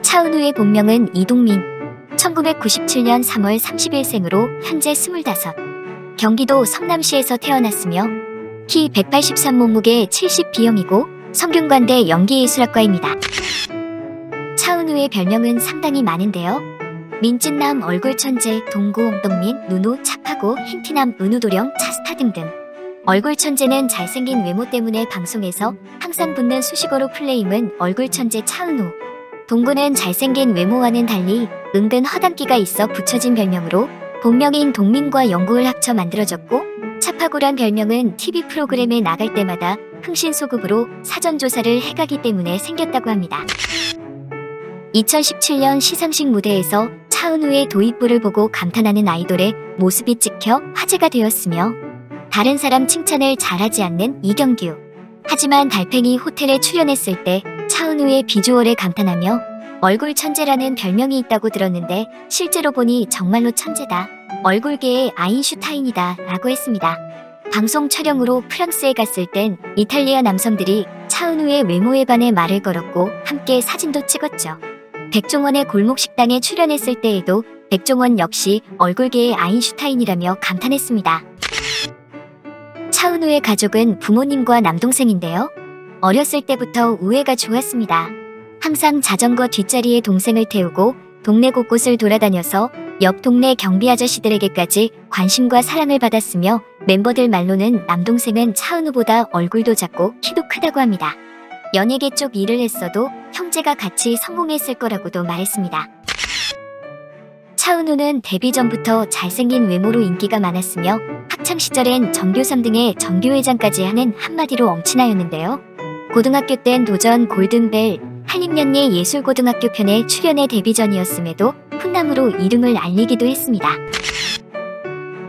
차은우의 본명은 이동민. 1997년 3월 30일생으로 현재 25. 경기도 성남시에서 태어났으며 키 183, 몸무게 70B형이고 성균관대 연기예술학과입니다. 차은우의 별명은 상당히 많은데요. 민찐남, 얼굴천재, 동구, 엉덩민, 누누, 착하고, 행티남, 은우도령, 차스타 등등. 얼굴천재는 잘생긴 외모 때문에 방송에서 항상 붙는 수식어로 플레임은 얼굴천재 차은우. 동구는 잘생긴 외모와는 달리 은근 허당기가 있어 붙여진 별명으로 본명인 동민과 영구를 합쳐 만들어졌고, 차파구란 별명은 TV 프로그램에 나갈 때마다 흥신소급으로 사전조사를 해가기 때문에 생겼다고 합니다. 2017년 시상식 무대에서 차은우의 도입부를 보고 감탄하는 아이돌의 모습이 찍혀 화제가 되었으며, 다른 사람 칭찬을 잘하지 않는 이경규. 하지만 달팽이 호텔에 출연했을 때 차은우의 비주얼에 감탄하며 얼굴 천재라는 별명이 있다고 들었는데 실제로 보니 정말로 천재다. 얼굴계의 아인슈타인이다 라고 했습니다. 방송 촬영으로 프랑스에 갔을 땐 이탈리아 남성들이 차은우의 외모에 반해 말을 걸었고 함께 사진도 찍었죠. 백종원의 골목식당에 출연했을 때에도 백종원 역시 얼굴계의 아인슈타인이라며 감탄했습니다. 차은우의 가족은 부모님과 남동생인데요. 어렸을 때부터 우애가 좋았습니다. 항상 자전거 뒷자리에 동생을 태우고 동네 곳곳을 돌아다녀서 옆 동네 경비 아저씨들에게까지 관심과 사랑을 받았으며, 멤버들 말로는 남동생은 차은우보다 얼굴도 작고 키도 크다고 합니다. 연예계 쪽 일을 했어도 형제가 같이 성공했을 거라고도 말했습니다. 차은우는 데뷔 전부터 잘생긴 외모로 인기가 많았으며 학창시절엔 전교 3등에 전교회장까지 하는 한마디로 엄친아였는데요. 고등학교 땐 도전 골든벨 한림연예 예술고등학교 편에 출연해 데뷔 전이었음에도 훈남으로 이름을 알리기도 했습니다.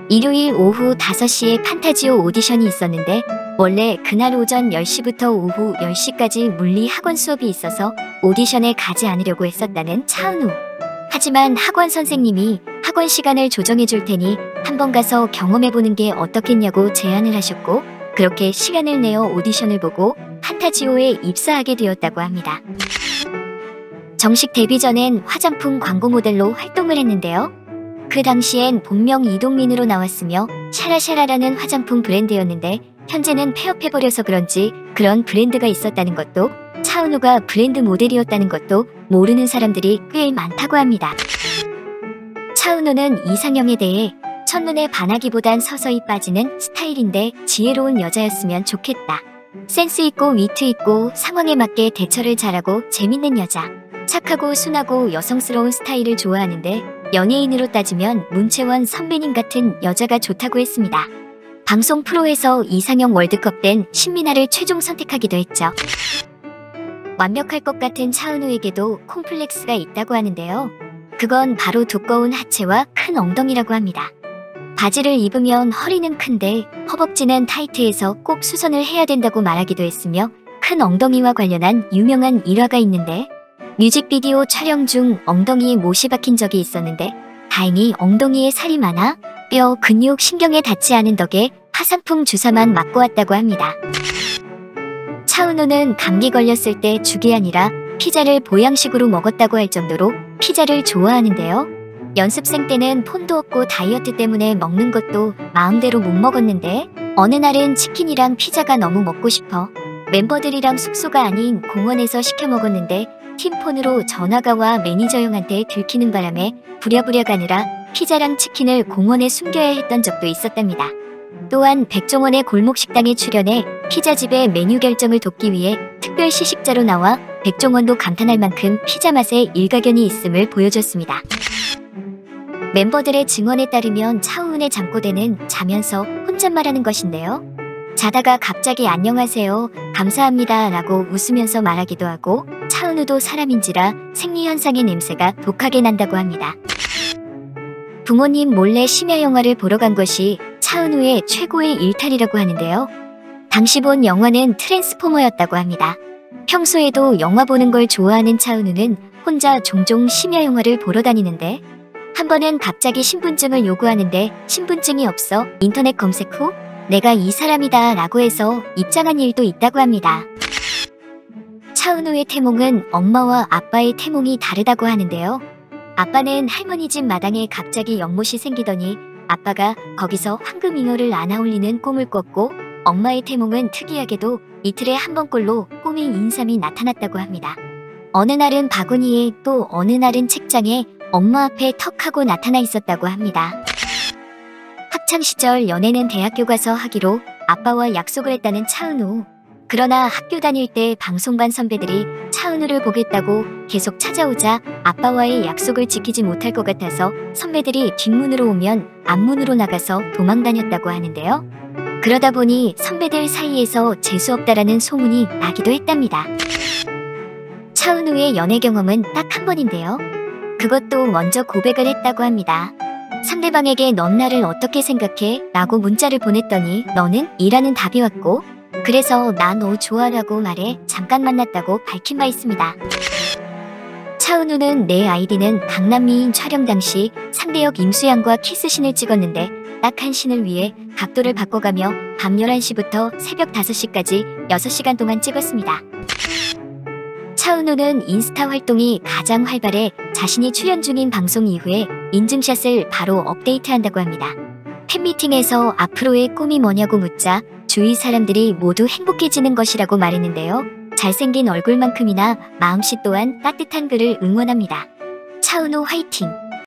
일요일 오후 5시에 판타지오 오디션이 있었는데 원래 그날 오전 10시부터 오후 10시까지 물리 학원 수업이 있어서 오디션에 가지 않으려고 했었다는 차은우. 하지만 학원 선생님이 학원 시간을 조정해 줄 테니 한번 가서 경험해보는 게 어떻겠냐고 제안을 하셨고, 그렇게 시간을 내어 오디션을 보고 판타지오에 입사하게 되었다고 합니다. 정식 데뷔 전엔 화장품 광고 모델로 활동을 했는데요. 그 당시엔 본명 이동민으로 나왔으며 샤라샤라라는 화장품 브랜드였는데 현재는 폐업해버려서 그런지 그런 브랜드가 있었다는 것도, 차은우가 브랜드 모델이었다는 것도 모르는 사람들이 꽤 많다고 합니다. 차은우는 이상형에 대해 첫눈에 반하기보단 서서히 빠지는 스타일인데 지혜로운 여자였으면 좋겠다. 센스 있고 위트 있고 상황에 맞게 대처를 잘하고 재밌는 여자. 착하고 순하고 여성스러운 스타일을 좋아하는데 연예인으로 따지면 문채원 선배님 같은 여자가 좋다고 했습니다. 방송 프로에서 이상형 월드컵 땐 신민아를 최종 선택하기도 했죠. 완벽할 것 같은 차은우에게도 콤플렉스가 있다고 하는데요. 그건 바로 두꺼운 하체와 큰 엉덩이라고 합니다. 바지를 입으면 허리는 큰데 허벅지는 타이트해서 꼭 수선을 해야 된다고 말하기도 했으며, 큰 엉덩이와 관련한 유명한 일화가 있는데 뮤직비디오 촬영 중 엉덩이에 못이 박힌 적이 있었는데 다행히 엉덩이에 살이 많아 뼈, 근육, 신경에 닿지 않은 덕에 화상풍 주사만 맞고 왔다고 합니다. 차은우는 감기 걸렸을 때 죽이 아니라 피자를 보양식으로 먹었다고 할 정도로 피자를 좋아하는데요. 연습생 때는 폰도 없고 다이어트 때문에 먹는 것도 마음대로 못 먹었는데 어느 날은 치킨이랑 피자가 너무 먹고 싶어 멤버들이랑 숙소가 아닌 공원에서 시켜 먹었는데 팀폰으로 전화가 와 매니저 형한테 들키는 바람에 부랴부랴 가느라 피자랑 치킨을 공원에 숨겨야 했던 적도 있었답니다. 또한 백종원의 골목식당에 출연해 피자집의 메뉴 결정을 돕기 위해 특별 시식자로 나와 백종원도 감탄할 만큼 피자 맛에 일가견이 있음을 보여줬습니다. 멤버들의 증언에 따르면 차은우의 잠꼬대는 자면서 혼잣말하는 것인데요. 자다가 갑자기 안녕하세요, 감사합니다 라고 웃으면서 말하기도 하고, 차은우도 사람인지라 생리현상의 냄새가 독하게 난다고 합니다. 부모님 몰래 심야 영화를 보러 간 것이 차은우의 최고의 일탈이라고 하는데요. 당시 본 영화는 트랜스포머였다고 합니다. 평소에도 영화 보는 걸 좋아하는 차은우는 혼자 종종 심야 영화를 보러 다니는데, 한 번은 갑자기 신분증을 요구하는데 신분증이 없어 인터넷 검색 후 내가 이 사람이다 라고 해서 입장한 일도 있다고 합니다. 차은우의 태몽은 엄마와 아빠의 태몽이 다르다고 하는데요. 아빠는 할머니 집 마당에 갑자기 연못이 생기더니 아빠가 거기서 황금잉어를 안아올리는 꿈을 꿨고, 엄마의 태몽은 특이하게도 이틀에 한 번꼴로 꿈에 인삼이 나타났다고 합니다. 어느 날은 바구니에 또 어느 날은 책장에 엄마 앞에 턱 하고 나타나 있었다고 합니다. 학창시절 연애는 대학교 가서 하기로 아빠와 약속을 했다는 차은우. 그러나 학교 다닐 때 방송반 선배들이 차은우를 보겠다고 계속 찾아오자 아빠와의 약속을 지키지 못할 것 같아서 선배들이 뒷문으로 오면 앞문으로 나가서 도망 다녔다고 하는데요. 그러다 보니 선배들 사이에서 재수없다라는 소문이 나기도 했답니다. 차은우의 연애 경험은 딱 한 번인데요. 그것도 먼저 고백을 했다고 합니다. 상대방에게 넌 나를 어떻게 생각해? 라고 문자를 보냈더니 너는? 이라는 답이 왔고, 그래서 나 너 좋아라고 말해 잠깐 만났다고 밝힌 바 있습니다. 차은우는 내 아이디는 강남미인 촬영 당시 상대역 임수양과 키스신을 찍었는데 딱 한 신을 위해 각도를 바꿔가며 밤 11시부터 새벽 5시까지 6시간 동안 찍었습니다. 차은우는 인스타 활동이 가장 활발해 자신이 출연 중인 방송 이후에 인증샷을 바로 업데이트한다고 합니다. 팬미팅에서 앞으로의 꿈이 뭐냐고 묻자 주위 사람들이 모두 행복해지는 것이라고 말했는데요. 잘생긴 얼굴만큼이나 마음씨 또한 따뜻한 그를 응원합니다. 차은우 화이팅!